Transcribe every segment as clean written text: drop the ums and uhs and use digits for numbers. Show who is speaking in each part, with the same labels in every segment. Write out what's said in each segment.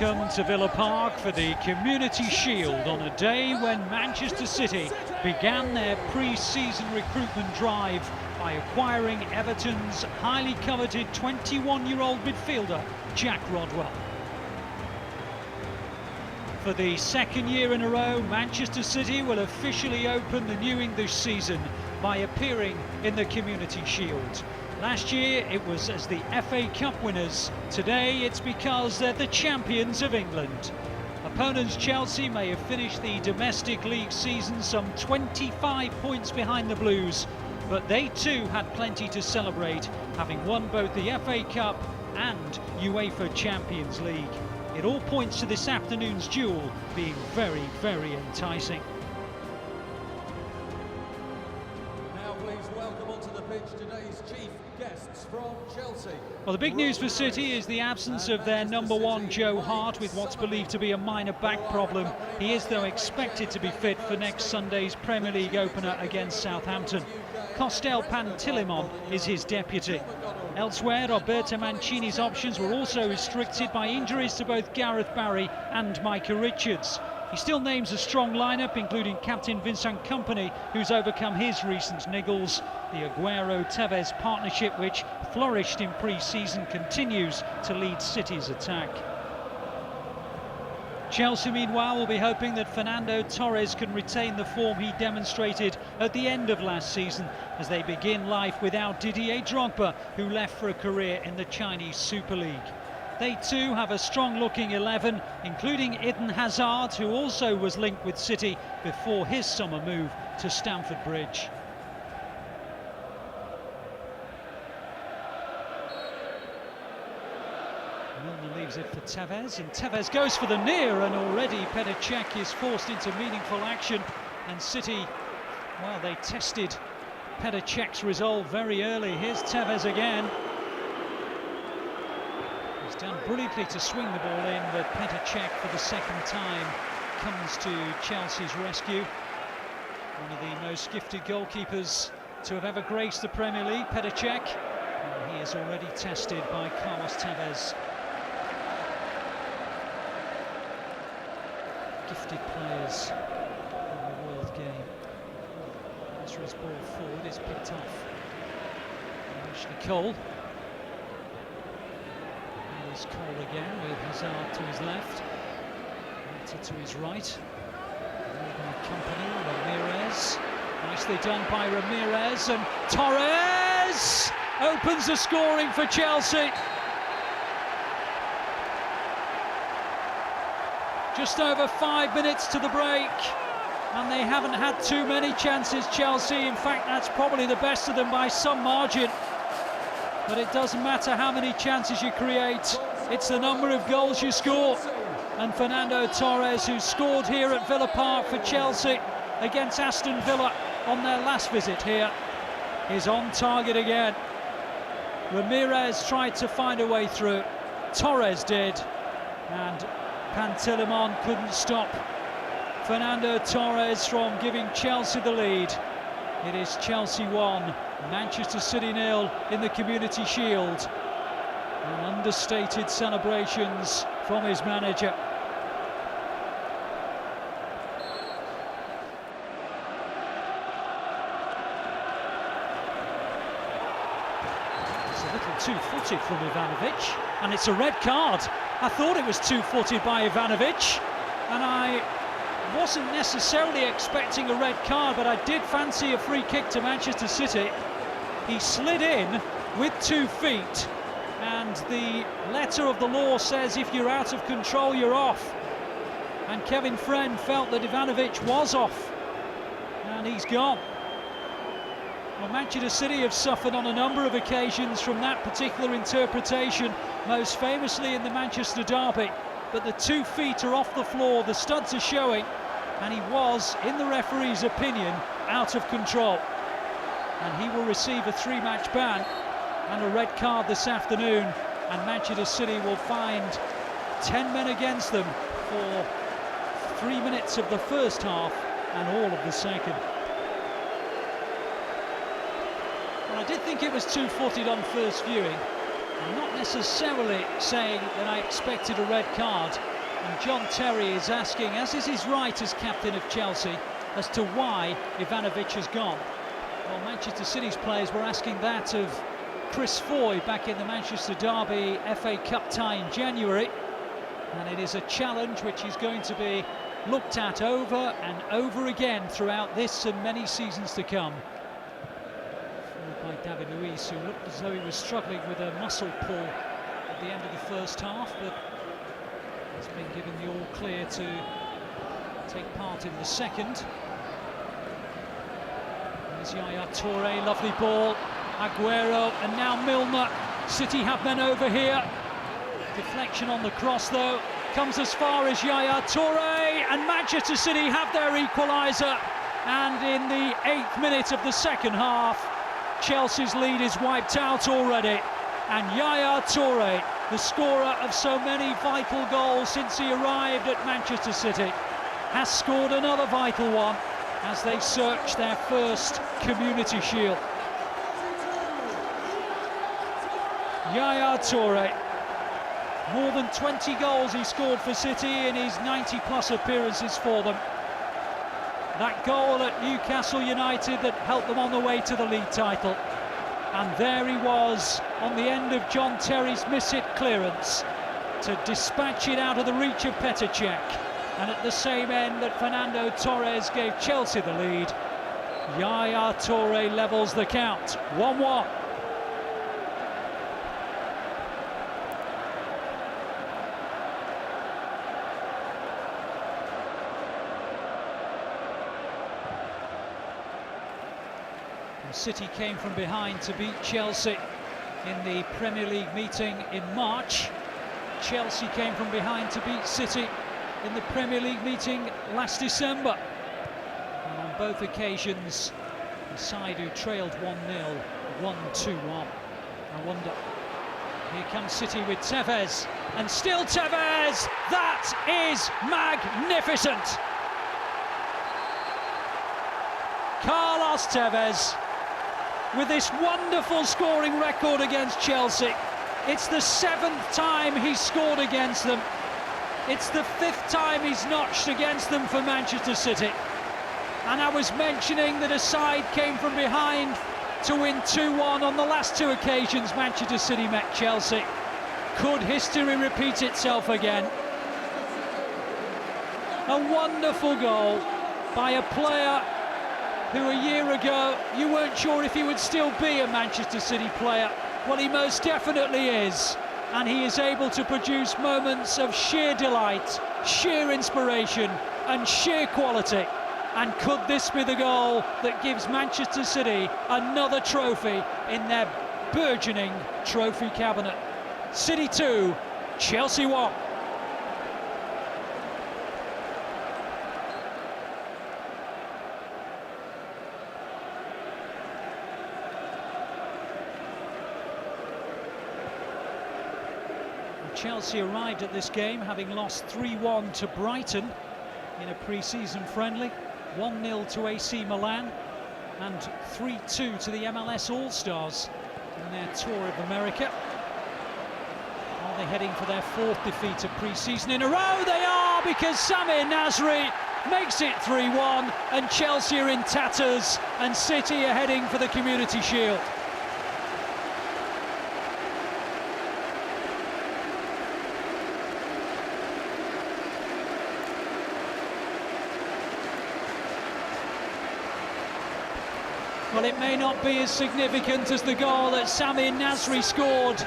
Speaker 1: Welcome to Villa Park for the Community Shield on a day when Manchester City began their pre-season recruitment drive by acquiring Everton's highly coveted 21-year-old midfielder, Jack Rodwell. For the second year in a row, Manchester City will officially open the new English season by appearing in the Community Shield. Last year it was as the FA Cup winners. Today it's because they're the champions of England. Opponents Chelsea may have finished the domestic league season some 25 points behind the Blues, but they too had plenty to celebrate, having won both the FA Cup and UEFA Champions League. It all points to this afternoon's duel being very, very enticing.
Speaker 2: Now please welcome onto the pitch today's chief guests from Chelsea.
Speaker 1: Well, the big news for City is the absence of their number one, Joe Hart, with what's believed to be a minor back problem. He is, though, expected to be fit for next Sunday's Premier League opener against Southampton. Costel Pantilimon is his deputy. Elsewhere, Roberto Mancini's options were also restricted by injuries to both Gareth Barry and Micah Richards. He still names a strong lineup, including captain Vincent Kompany, who's overcome his recent niggles. The Aguero-Tevez partnership, which flourished in pre-season, continues to lead City's attack. Chelsea, meanwhile, will be hoping that Fernando Torres can retain the form he demonstrated at the end of last season as they begin life without Didier Drogba, who left for a career in the Chinese Super League. They too have a strong-looking 11, including Eden Hazard, who also was linked with City before his summer move to Stamford Bridge. Milner leaves it for Tevez, and Tevez goes for the near, and already Petr Cech is forced into meaningful action, and City, well, they tested Petr Cech's resolve very early. Here's Tevez again. He's done brilliantly to swing the ball in, but Petr Cech for the second time comes to Chelsea's rescue. One of the most gifted goalkeepers to have ever graced the Premier League, Petr Cech. And he is already tested by Carlos Tevez. Gifted players in the world game. Nasri's ball forward is picked off by Ashley Cole. Here's Cole again with Hazard to his left, Mata to his right. Kompany, Ramirez. Nicely done by Ramirez, and Torres opens the scoring for Chelsea. Just over 5 minutes to the break, and they haven't had too many chances, Chelsea. In fact, that's probably the best of them by some margin. But it doesn't matter how many chances you create, it's the number of goals you score. And Fernando Torres, who scored here at Villa Park for Chelsea against Aston Villa on their last visit here, is on target again. Ramirez tried to find a way through, Torres did, and Pantilimon couldn't stop Fernando Torres from giving Chelsea the lead. It is Chelsea 1, Manchester City 0 in the Community Shield. And understated celebrations from his manager. It's a little two-footed from Ivanovic, and it's a red card. I thought it was two-footed by Ivanovic, and I wasn't necessarily expecting a red card, but I did fancy a free kick to Manchester City. He slid in with 2 feet, and the letter of the law says if you're out of control, you're off. And Kevin Friend felt that Ivanovic was off, and he's gone. Well, Manchester City have suffered on a number of occasions from that particular interpretation, most famously in the Manchester derby. But the 2 feet are off the floor, the studs are showing, and he was, in the referee's opinion, out of control. And he will receive a 3-match ban and a red card this afternoon, and Manchester City will find 10 men against them for 3 minutes of the first half and all of the second. Well, I did think it was two-footed on first viewing, I'm not necessarily saying that I expected a red card, and John Terry is asking, as is his right as captain of Chelsea, as to why Ivanovic has gone. Well, Manchester City's players were asking that of Chris Foy back in the Manchester Derby FA Cup tie in January, and it is a challenge which is going to be looked at over and over again throughout this and many seasons to come. Followed by David Luiz, who looked as though he was struggling with a muscle pull at the end of the first half, but has been given the all clear to take part in the second. There's Yaya Touré, lovely ball, Aguero, and now Milner. City have men over here. Deflection on the cross though, comes as far as Yaya Touré, and Manchester City have their equaliser. And in the 8th minute of the second half, Chelsea's lead is wiped out already. And Yaya Touré, the scorer of so many vital goals since he arrived at Manchester City, has scored another vital one as they search their first Community Shield. Yaya Touré, more than 20 goals he scored for City in his 90-plus appearances for them. That goal at Newcastle United that helped them on the way to the league title. And there he was on the end of John Terry's miss-it clearance to dispatch it out of the reach of Petr Cech. And at the same end that Fernando Torres gave Chelsea the lead, Yaya Touré levels the count, 1-1. City came from behind to beat Chelsea in the Premier League meeting in March. Chelsea came from behind to beat City in the Premier League meeting last December. And on both occasions, the side who trailed 1-0 won 2-1. I wonder. Here comes City with Tevez, and still Tevez! That is magnificent! Carlos Tevez, with this wonderful scoring record against Chelsea. It's the 7th time he's scored against them. It's the 5th time he's notched against them for Manchester City. And I was mentioning that a side came from behind to win 2-1 on the last 2 occasions Manchester City met Chelsea. Could history repeat itself again? A wonderful goal by a player who a year ago you weren't sure if he would still be a Manchester City player. Well, he most definitely is, and he is able to produce moments of sheer delight, sheer inspiration and sheer quality. And could this be the goal that gives Manchester City another trophy in their burgeoning trophy cabinet? City 2, Chelsea 1. Chelsea arrived at this game having lost 3-1 to Brighton in a pre-season friendly, 1-0 to AC Milan and 3-2 to the MLS All-Stars in their tour of America. Are they heading for their 4th defeat of pre-season in a row? They are, because Samir Nasri makes it 3-1 and Chelsea are in tatters and City are heading for the Community Shield. Well, it may not be as significant as the goal that Samir Nasri scored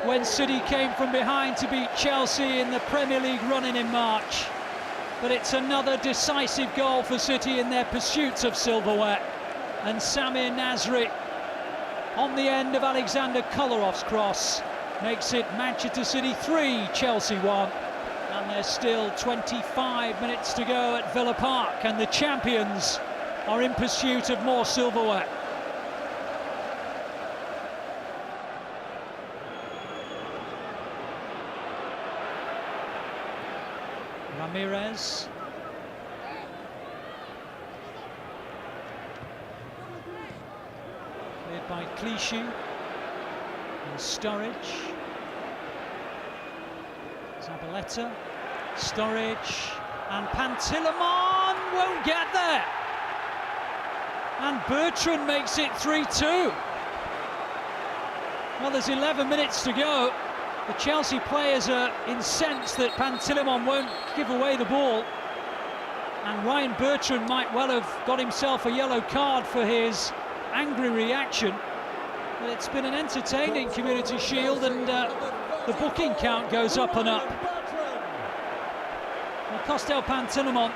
Speaker 1: when City came from behind to beat Chelsea in the Premier League run-in in March. But it's another decisive goal for City in their pursuit of silverware. And Samir Nasri, on the end of Alexander Kolarov's cross, makes it Manchester City 3, Chelsea 1. And there's still 25 minutes to go at Villa Park, and the champions are in pursuit of more silverware. Ramirez. Cleared by Clichy. And Sturridge. Zabaleta. Sturridge. And Pantilimon won't get there. And Bertrand makes it 3-2. Well, there's 11 minutes to go. The Chelsea players are incensed that Pantilimon won't give away the ball. And Ryan Bertrand might well have got himself a yellow card for his angry reaction. But it's been an entertaining Community Shield, and the booking count goes up and up. Well, Costel Pantilimon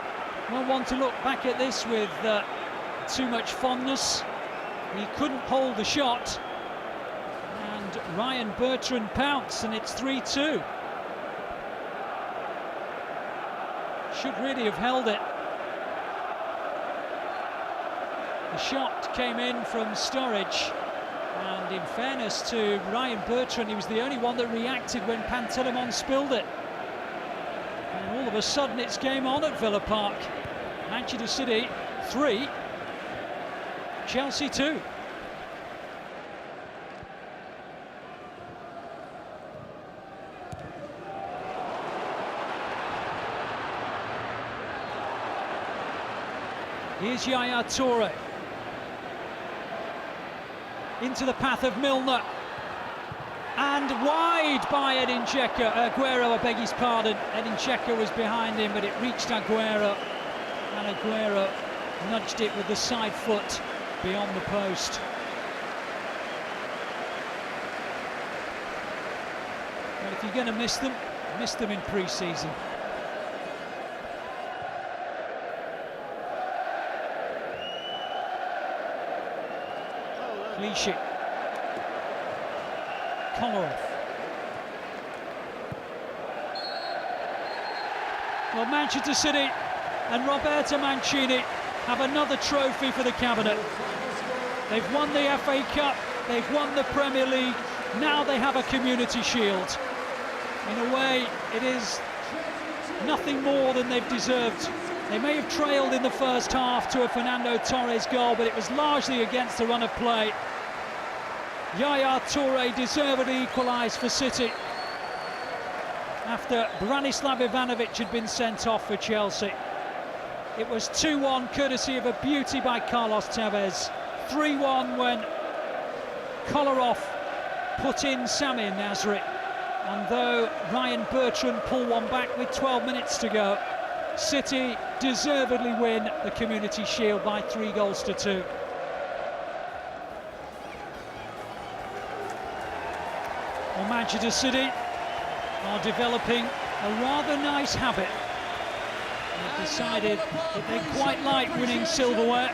Speaker 1: won't want to look back at this with too much fondness. He couldn't hold the shot. And Ryan Bertrand pounced, and it's 3-2. Should really have held it. The shot came in from Sturridge, and in fairness to Ryan Bertrand, he was the only one that reacted when Pantilimon spilled it. And all of a sudden it's game on at Villa Park. Manchester City 3, Chelsea 2. Here's Yaya Touré. Into the path of Milner. And wide by Edin Dzeko. Aguero, I beg his pardon. Edin Dzeko was behind him, but it reached Aguero. And Aguero nudged it with the side foot beyond the post. Well, if you're going to miss them in pre-season. Clichy. Kolarov. Well, Manchester City and Roberto Mancini have another trophy for the cabinet. They've won the FA Cup, they've won the Premier League, now they have a Community Shield. In a way, it is nothing more than they've deserved. They may have trailed in the first half to a Fernando Torres goal, but it was largely against the run of play. Yaya Touré deservedly equalised for City after Branislav Ivanovic had been sent off for Chelsea. It was 2-1 courtesy of a beauty by Carlos Tevez. 3-1 when Kolarov put in Samir Nasri. And though Ryan Bertrand pulled one back with 12 minutes to go, City deservedly win the Community Shield by 3-2. Well, Manchester City are developing a rather nice habit. They've decided that they quite like winning silverware.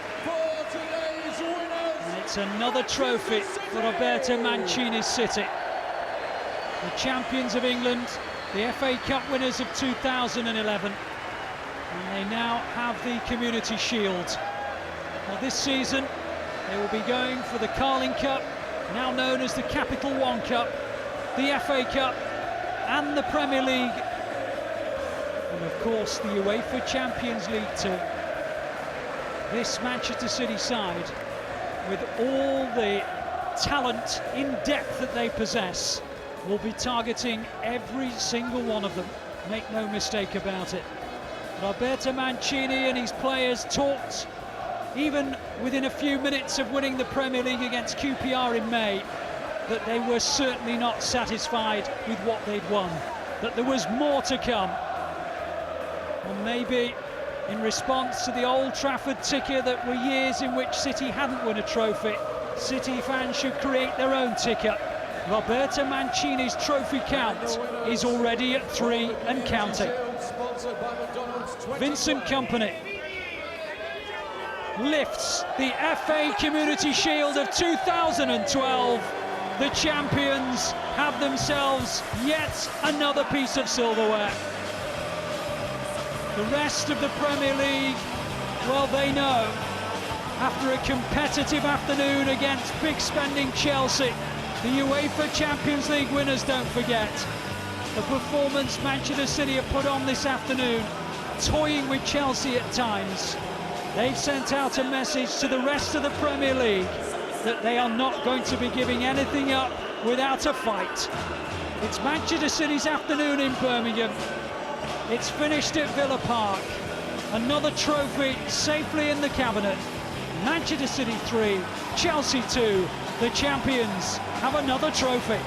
Speaker 1: And it's another trophy for Roberto Mancini's City. The champions of England, the FA Cup winners of 2011. And they now have the Community Shield. Well, this season they will be going for the Carling Cup, now known as the Capital One Cup, the FA Cup and the Premier League, and of course the UEFA Champions League too. This Manchester City side, with all the talent in depth that they possess, will be targeting every single one of them, make no mistake about it. Roberto Mancini and his players talked, even within a few minutes of winning the Premier League against QPR in May, that they were certainly not satisfied with what they'd won, that there was more to come. And maybe in response to the Old Trafford ticker that were years in which City hadn't won a trophy, City fans should create their own ticker. Roberto Mancini's trophy count is already at 3 and counting. Vincent Kompany lifts the FA Community Shield of 2012. The champions have themselves yet another piece of silverware. The rest of the Premier League, well, they know. After a competitive afternoon against big spending Chelsea, the UEFA Champions League winners don't forget. The performance Manchester City have put on this afternoon, toying with Chelsea at times. They've sent out a message to the rest of the Premier League that they are not going to be giving anything up without a fight. It's Manchester City's afternoon in Birmingham. It's finished at Villa Park. Another trophy safely in the cabinet. Manchester City 3, Chelsea 2. The champions have another trophy.